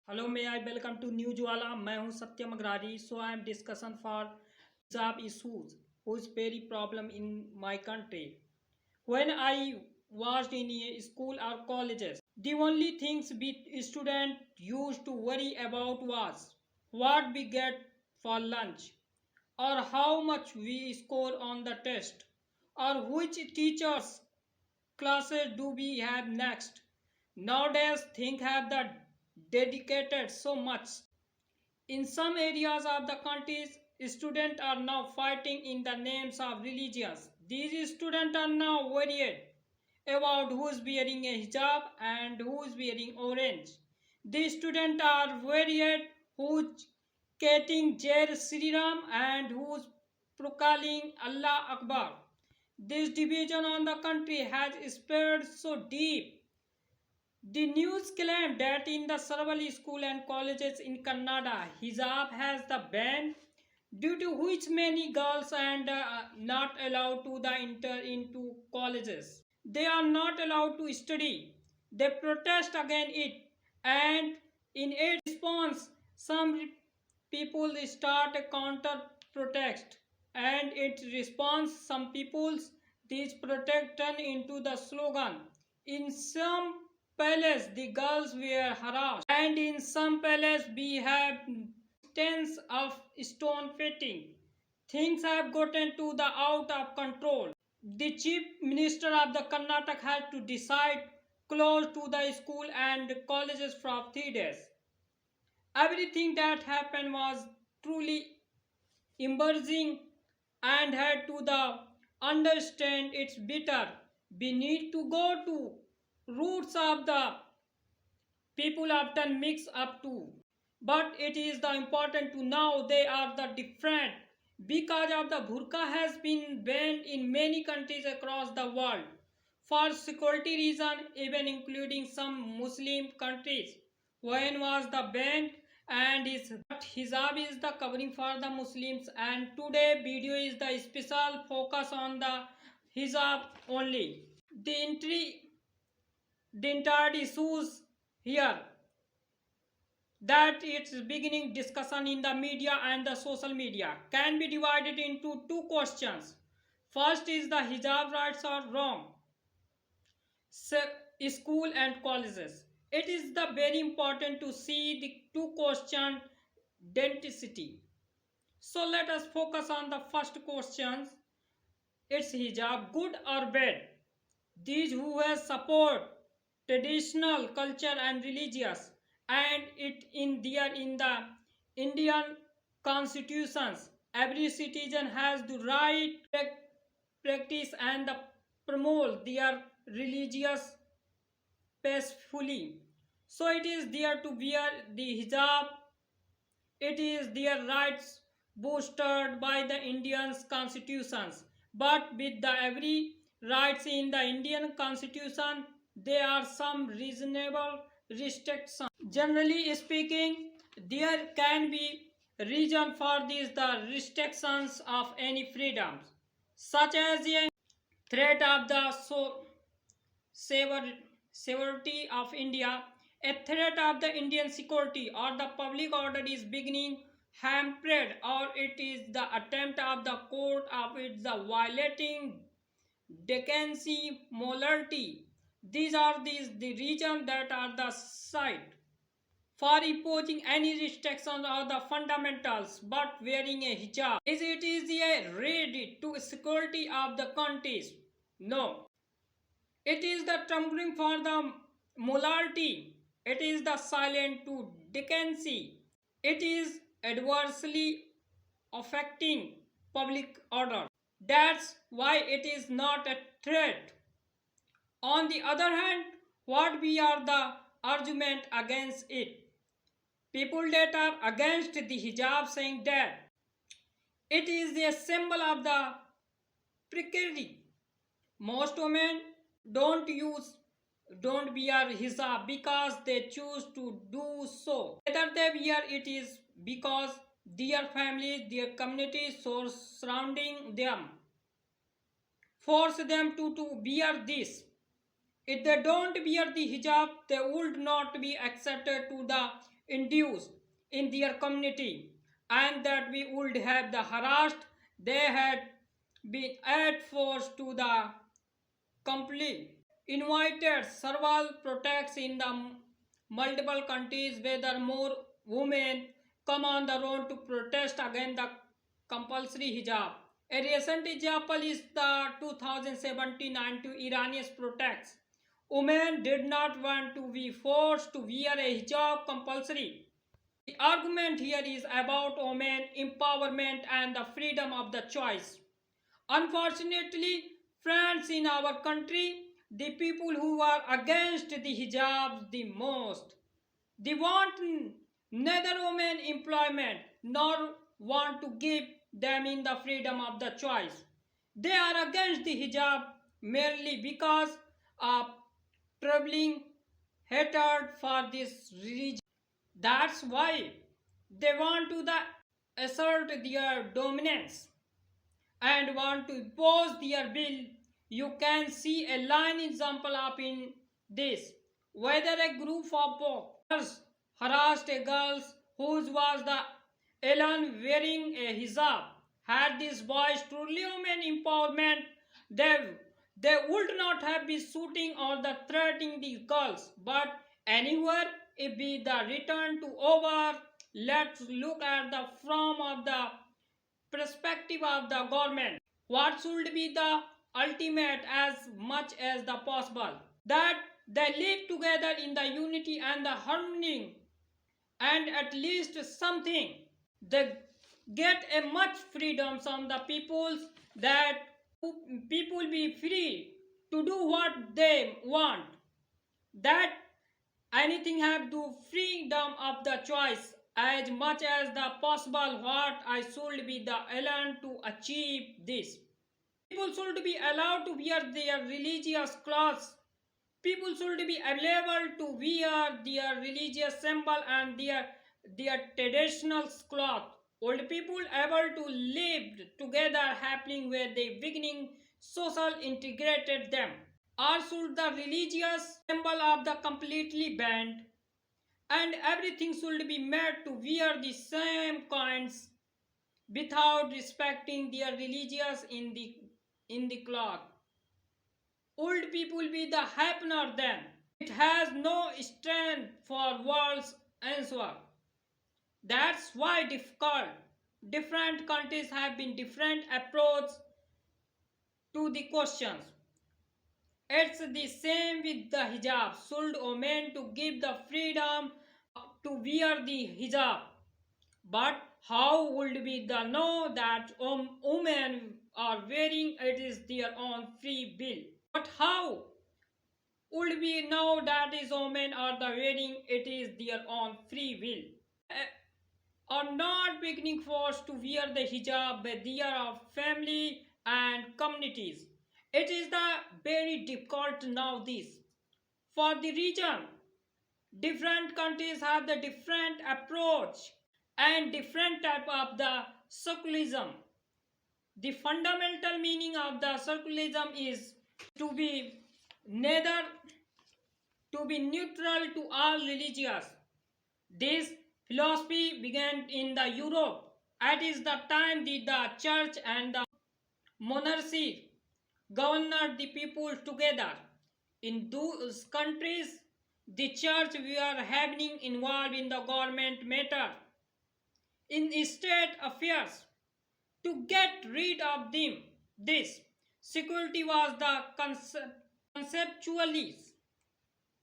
Hello may I welcome to news Wala. मैं हूं Satyam Agrahari. So I am discussion for job issues whose very problem in my country. When I was in a school or colleges, the only things we student used to worry about was what we get for lunch, or how much we score on the test, or which teachers classes do we have next. Nowadays things have the dedicated so much. In some areas of the countries, students are now fighting in the names of religions. These students are now worried about who is wearing a hijab and who is wearing orange. These students are worried who's chanting Jai Sri Ram and who's proclaiming Allah Akbar. This division on the country has spread so deep. The news claimed that in the several schools and colleges in Karnataka, hijab has the ban, due to which many girls are not allowed to enter into colleges. They are not allowed to study. They protest against it, and in its response, some people start a counter protest. And in response, some people's these protest turn into the slogan. In some palace, the girls were harassed, and in some palace, we have tens of stone fitting. Things have gotten to the out of control. The chief minister of the Karnataka had to decide close to the school and colleges for 3 days. Everything that happened was truly embarrassing and had to the understand it's bitter. We need to go to roots of the people often mix up too. But it is the important to know they are the different because of the burqa has been banned in many countries across the world for security reason, even including some Muslim countries. When was the ban and is but hijab is the covering for the Muslims, and today video is the special focus on the hijab only. The entire issues here that its beginning discussion in the media and the social media can be divided into two questions. First is the hijab rights are wrong. School and colleges. It is the very important to see the two question identity. So let us focus on the first questions. It's hijab good or bad? These who has support traditional culture and religious and it in there in the Indian constitutions. Every citizen has the right to practice and promote their religious peacefully. So it is there to wear the hijab. It is their rights boosted by the Indian's constitutions. But with the every rights in the Indian constitution, there are some reasonable restrictions. Generally speaking, there can be reason for these the restrictions of any freedoms, such as a threat of the sovereignty of India, a threat of the Indian security or the public order is beginning hampered, or it is the attempt of the court of its the violating decency morality. These are the regions that are the site for imposing any restrictions or the fundamentals, but wearing a hijab is it is a ready to security of the countries? No, it is the trembling for the morality. It is the silent to decency. It is adversely affecting public order. That's why it is not a threat. On the other hand, what we are the argument against it? People that are against the hijab saying that it is a symbol of the precarity. Most women don't use don't wear hijab because they choose to do so. Whether they wear it is because their families, their communities surrounding them force them to wear this. If they don't wear the hijab, they would not be accepted to the induced in their community, and that we would have the harassed. They had been at force to the complete invited several protests in the multiple countries whether more women come on the road to protest against the compulsory hijab. A recent example is the 2017 anti-Iranian protests. Women did not want to be forced to wear a hijab compulsory. The argument here is about women empowerment and the freedom of the choice. Unfortunately, friends, in our country, the people who are against the hijab the most, they want neither women employment nor want to give them in the freedom of the choice. They are against the hijab merely because of troubling hatred for this religion. That's why they want to assert their dominance and want to impose their will. You can see a line example of in this. Whether a group of boys harassed a girl whose was the alone wearing a hijab. Had these boys truly women empowerment, they, they would not have been shooting or the threatening the girls. But anywhere it be the return to over. Let's look at the from of the perspective of the government. What should be the ultimate as much as the possible? That they live together in the unity and the harmony and at least something. They get a much freedom from the peoples that people be free to do what they want. That anything have the freedom of the choice as much as the possible what I should be the elan to achieve this. People should be allowed to wear their religious clothes. People should be able to wear their religious symbol and their traditional cloth. Old people able to live together happening where they beginning social integrated them. Or should the religious symbol of the completely banned and everything should be made to wear the same kinds without respecting their religious in the cloth. Old people be the happier then. It has no strength for world's answer. That's why difficult. Different countries have been different approach to the questions. It's the same with the hijab. Should women to give the freedom to wear the hijab? But how would we the know that women are wearing it is their own free will? But how would we know that is women are the wearing it is their own free will? Are not beginning forced to wear the hijab by their of family and communities. It is the very difficult now this. For the region, different countries have the different approach and different type of the secularism. The fundamental meaning of the secularism is to be neither to be neutral to all religions. This philosophy began in the Europe. At is the time the church and the monarchy governed the people together. In those countries, the church were having involved in the government matter, in state affairs. To get rid of them, this security was the conceptually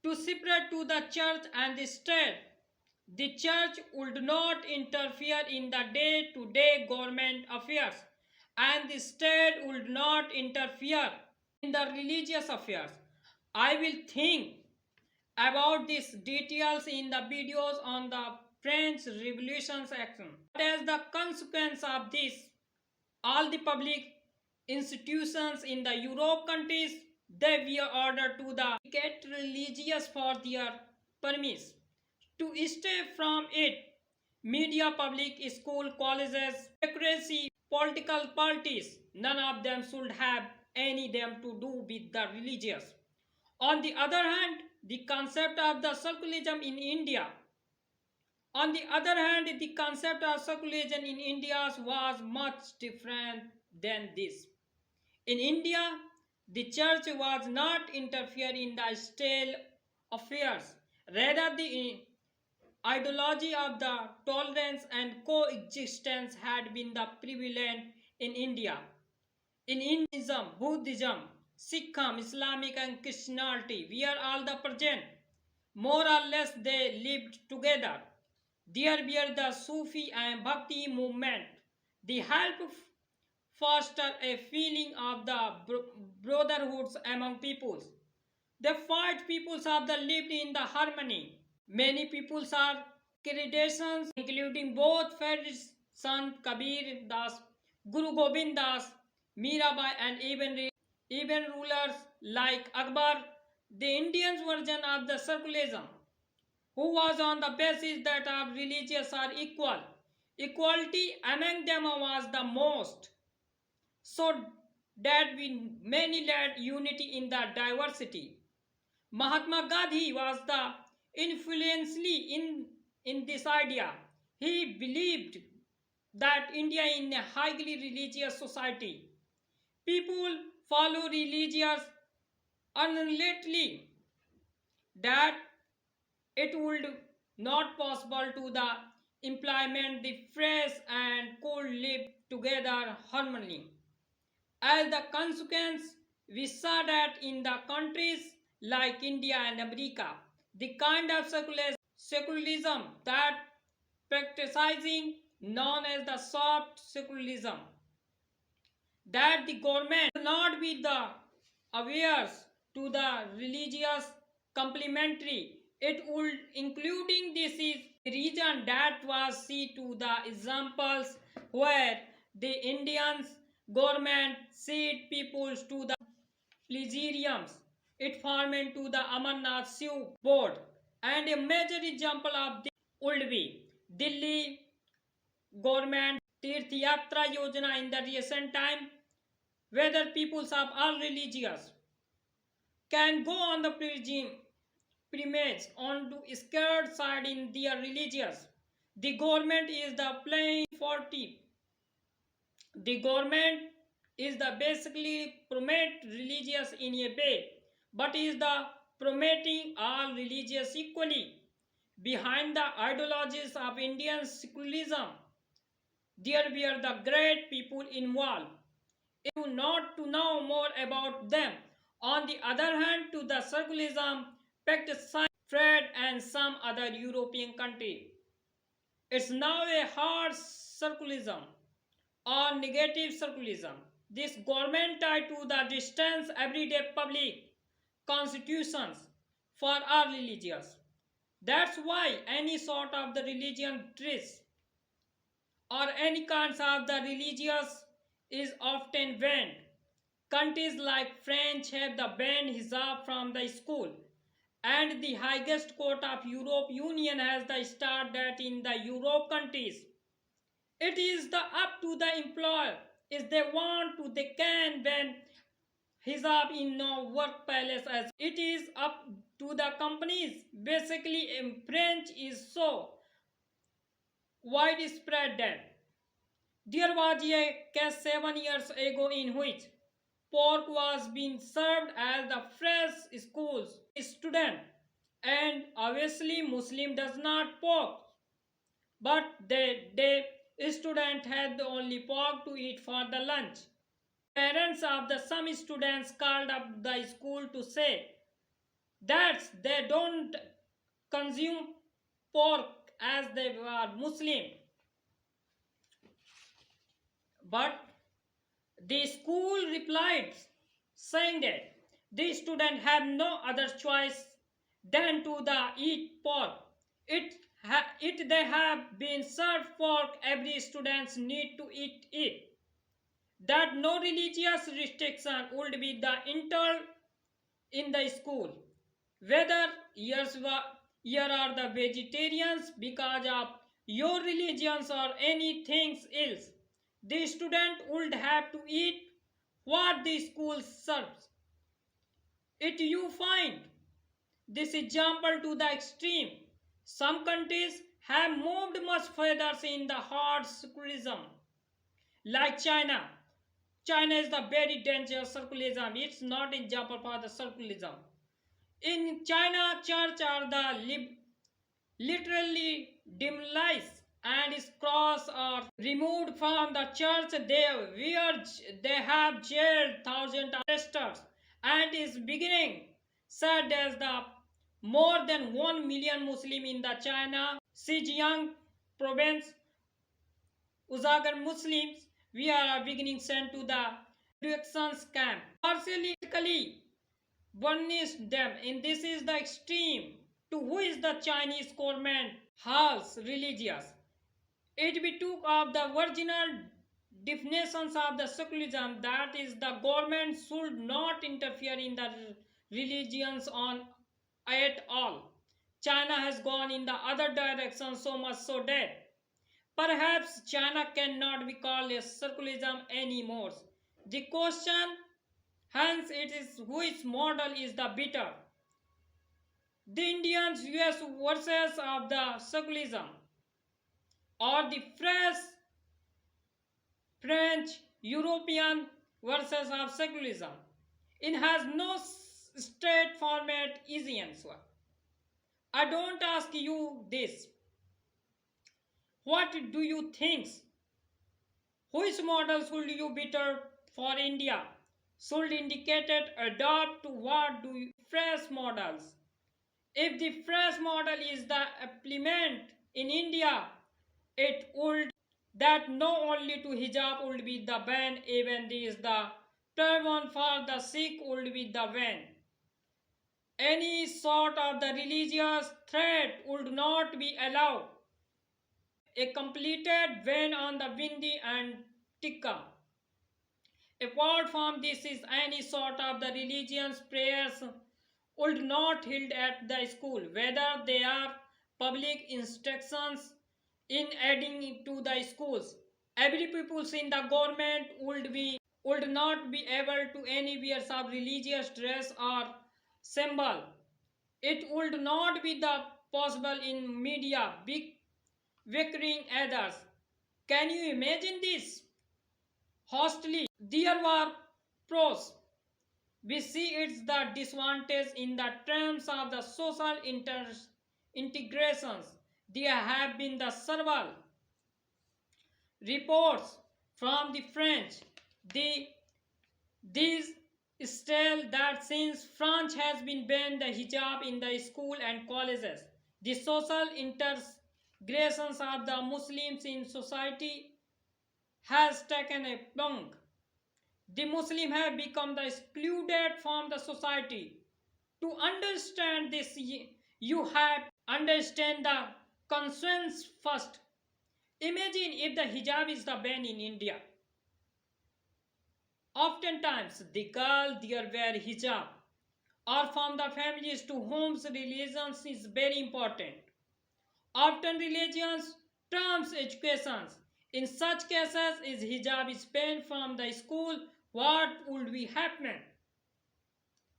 to separate to the church and the state. The church would not interfere in the day-to-day government affairs, and the state would not interfere in the religious affairs. I will think about these details in the videos on the French Revolution action. But as the consequence of this, all the public institutions in the Europe countries, they were ordered to get religious for their permits to stay from it. Media, public school, colleges, democracy, political parties, none of them should have any them to do with the religious. On the other hand, the concept of the secularism in India On the other hand, the concept of secularism in India was much different than this. In India, the church was not interfere in the state affairs. Rather, the ideology of the tolerance and coexistence had been the prevalent in India. In Hinduism, Buddhism, Sikhism, Islamic and Christianity were all the present. More or less they lived together. There were the Sufi and Bhakti movement. They helped foster a feeling of the brotherhoods among peoples. The five peoples have the lived in the harmony. Many peoples are creations, including both Fred's son Kabir Das, Guru Gobind Das, Mirabai, and even rulers like Akbar, the Indian version of the secularism, who was on the basis that our religions are equal. Equality among them was the most, so that we many led unity in the diversity. Mahatma Gandhi was the influentially in this idea. He believed that India is a highly religious society. People follow religious unrelatedly, that it would not possible to the implement the phrase and could live together harmony. As the consequence, we saw that in the countries like India and America, the kind of secularism that practicing known as the soft secularism, that the government will not be the awares to the religious complementary. It would including this is the region that was see to the examples where the Indians government sent peoples to the plesioariums. It formed into the Amarnath Shiv board, and a major example of this would be Delhi government Tirth Yatra Yojana in the recent time, whether peoples of all religions can go on the pilgrimage on to scared side in their religious. The government is the playing 40. The government is the basically promote religious in a way, but is the promoting all religious equally. Behind the ideologies of Indian secularism, there were the great people involved. If you not to know more about them. On the other hand, to the secularism, Pakistan, Fred, and some other European countries. It's now a hard secularism or negative secularism. This government tied to the distance everyday public constitutions for our religions. That's why any sort of the religion dress or any kinds of the religious is often banned. Countries like French have the banned hijab from the school, and the highest court of Europe Union has the start that in the Europe countries. It is the up to the employer. If they want to, they can ban hijab in no workplace as it is up to the companies. Basically, in French is so widespread that there was a case 7 years ago in which pork was being served as the fresh schools student, and obviously Muslim does not pork, but the student had only pork to eat for the lunch. Parents of the some students called up the school to say that they don't consume pork as they were Muslim, but the school replied saying that the student have no other choice than to the eat pork. It they have been served pork. Every students need to eat it. That no religious restriction would be the entered in the school. Whether you are the vegetarians because of your religions or anything else, the student would have to eat what the school serves. It you find this example to the extreme. Some countries have moved much further in the hard secularism. Like China. China is the very dangerous secularism. It's not example for the secularism. In China, church are the literally demonized and its cross are removed from the church. They have jailed thousands of protesters and is beginning said as the more than 1 million Muslim in the China Xinjiang province Uzagar Muslims we are beginning sent to the directions camp partially punish them and this is the extreme to which the Chinese government has religious. It be took of the original definitions of the secularism that is the government should not interfere in the religions on at all. China has gone in the other direction so much so that perhaps China cannot be called a secularism anymore. The question hence it is which model is the better? The Indians US versus of the secularism or the French European versus of secularism. It has no straight format easy answer. I don't ask you this. What do you think? Which model should you better for India? Should indicated adopt to what do you fresh models? If the fresh model is the implement in India, it would that not only to hijab would be the ban, even this the turban for the Sikh would be the ban. Any sort of the religious threat would not be allowed. A completed ban on the bindi and tikka. Apart from this is any sort of the religious prayers would not held at the school, whether they are public instructions in adding to the schools. Every people in the government would not be able to any wear of religious dress or symbol. It would not be the possible in media, big victorying others. Can you imagine this? Hostily, there were pros. We see it's the disadvantage in the terms of the social integrations. There have been the several reports from the French. These tell that since France has been banned the hijab in the school and colleges, the social integrations of the Muslims in society has taken a plunge. The Muslim have become the excluded from the society. To understand this, you have to understand the concerns first. Imagine if the hijab is the ban in India. Oftentimes, the girl there wear hijab or from the families to whom religion is very important. Often religions terms educations. In such cases, if hijab is banned from the school, what would be happening?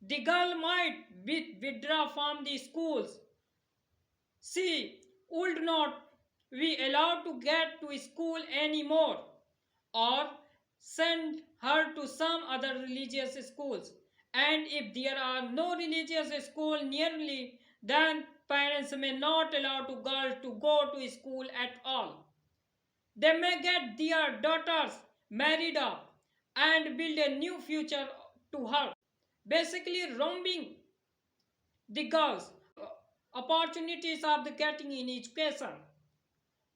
The girl might withdraw from the schools. She would not be allowed to get to school anymore or send her to some other religious schools. And if there are no religious school nearly, then parents may not allow to girls to go to school at all. They may get their daughters married up and build a new future to her. Basically, robbing the girls opportunities of the getting in education.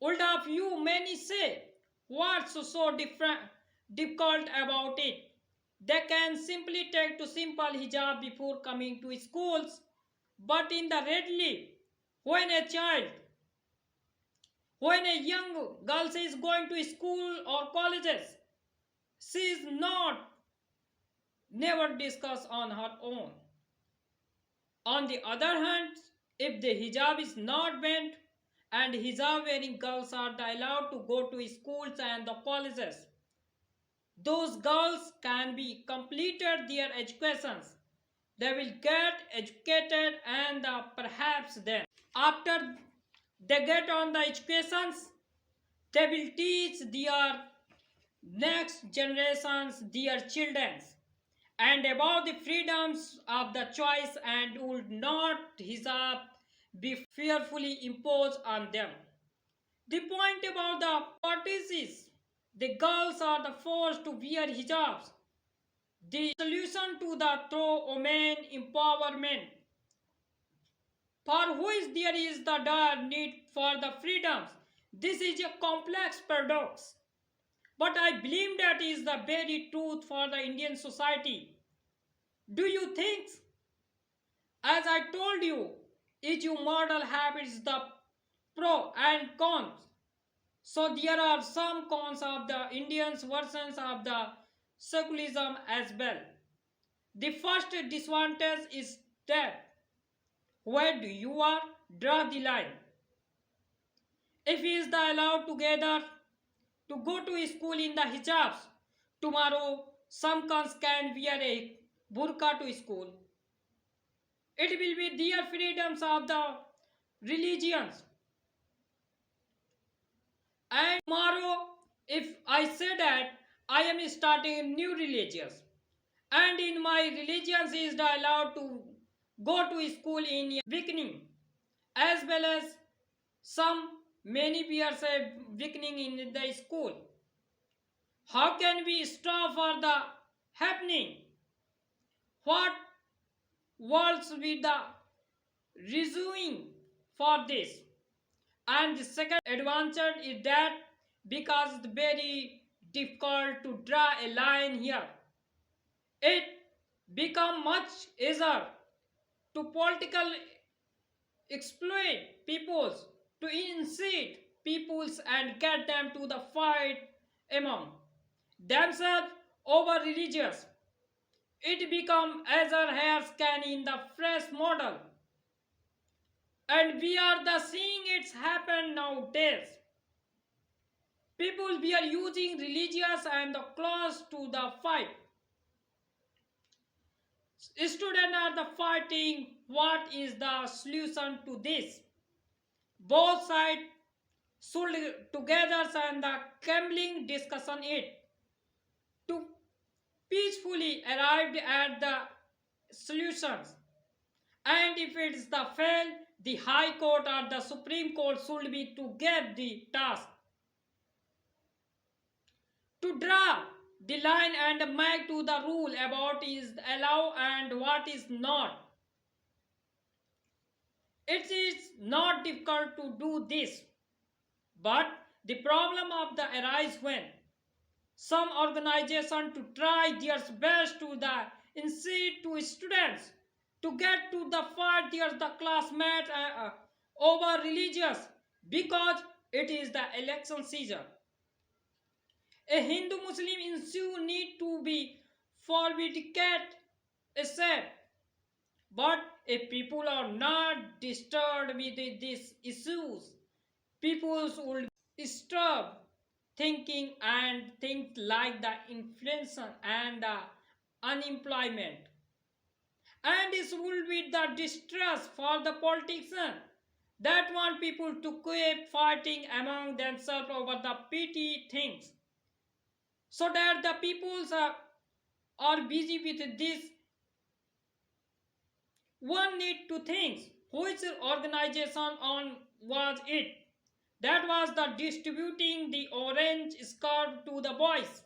Would of you many say, what's so difficult about it? They can simply take to simple hijab before coming to schools. But in the readily, when a young girl is going to school or colleges, she is not never discuss on her own. On the other hand, if the hijab is not banned and hijab wearing girls are allowed to go to schools and the colleges, those girls can be completed their educations. They will get educated and perhaps then after they get on the educations, they will teach their next generations, their childrens, and about the freedoms of the choice and would not hijab be fearfully imposed on them. The point about the parties is the girls are the forced to wear hijabs. The solution to the through women empowerment for which there is the dire need for the freedoms. This is a complex paradox, but I believe that is the very truth for the Indian society. Do you think, as I told you, each model habits the pro and cons? So there are some cons of the Indians versions of the secularism as well. The first disadvantage is that where do you are draw the line? If he is the allowed together to go to school in the hijabs, tomorrow some cons can wear a burqa to school. It will be their freedoms of the religions. And tomorrow, if I say that I am starting a new religious, and in my religions is allowed to go to school in weakening, as well as some many peers are weakening in the school. How can we stop for the happening? What words with the resuing for this? And the second advantage is that because it's very difficult to draw a line here, it become much easier to political exploit peoples, to incite peoples and get them to the fight among themselves over religious. It become as our hair scan in the fresh model, and we are the seeing it happen nowadays. People we are using religious and the close to the fight. Students are the fighting. What is the solution to this? Both sides should together and the gambling discussion it to peacefully arrive at the solutions. And if it is the fail, the High Court or the Supreme Court should be to get the task to draw the line and make to the rule about is allowed and what is not. It is not difficult to do this, but the problem of the arise when some organization to try their best to the incite to students to get to the fight their the classmate over religious because it is the election season. A Hindu Muslim issue need to be forbidden accept. But if people are not disturbed with these issues, people will stop thinking and think like the inflation and the unemployment. And this will be the distress for the politicians that want people to keep fighting among themselves over the petty things. So that the peoples are busy with this. One need to think which organization on was it that was the distributing the orange scarf to the boys,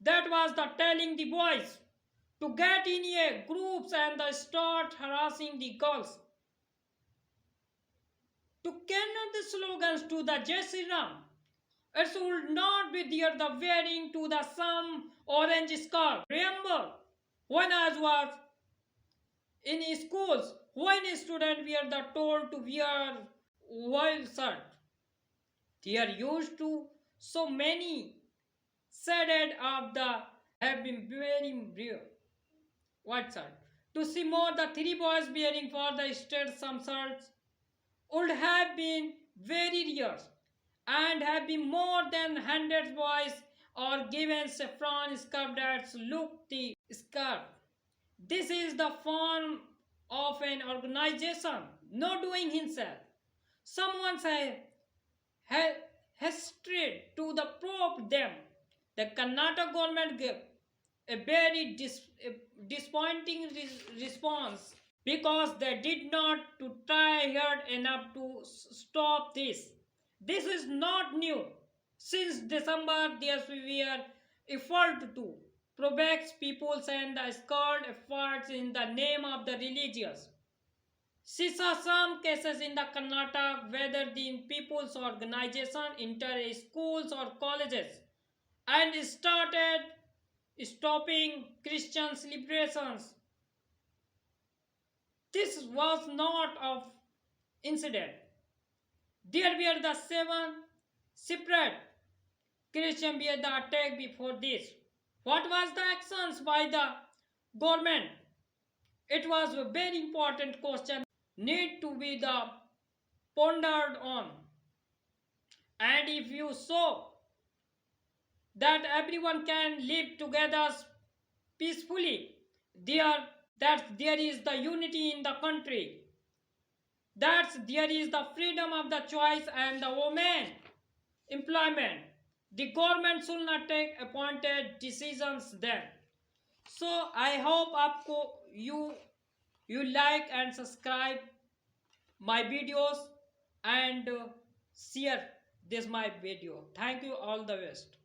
that was the telling the boys to get in a groups and start harassing the girls, to cannot the slogans to the Jai Shri Ram. It should not be there the wearing to the some orange scarf. Remember when I was in schools, when students were the told to wear white shirt, they are used to so many shaded of the have been wearing real white shirt. To see more the three boys wearing for the state some shirts would have been very rare and have been more than 100 boys or given saffron scarf that look the scarf. This is the form of an organization not doing himself. Someone hesitated to the probe them. The Karnataka government gave a very disappointing response because they did not to try hard enough to stop this. This is not new. Since December, there were efforts to protect peoples and the scared efforts in the name of the religious. She saw some cases in the Karnataka, whether the people's organization enter schools or colleges, and started stopping Christian celebrations. This was not of incident. There were the seven separate Christian were the attack before this. What was the actions by the government? It was a very important question need to be the pondered on. And if you saw that everyone can live together peacefully, there that there is the unity in the country, that there is the freedom of the choice and the women employment. The government should not take appointed decisions then. So I hope आपको you like and subscribe my videos and share this my video. Thank you, all the best.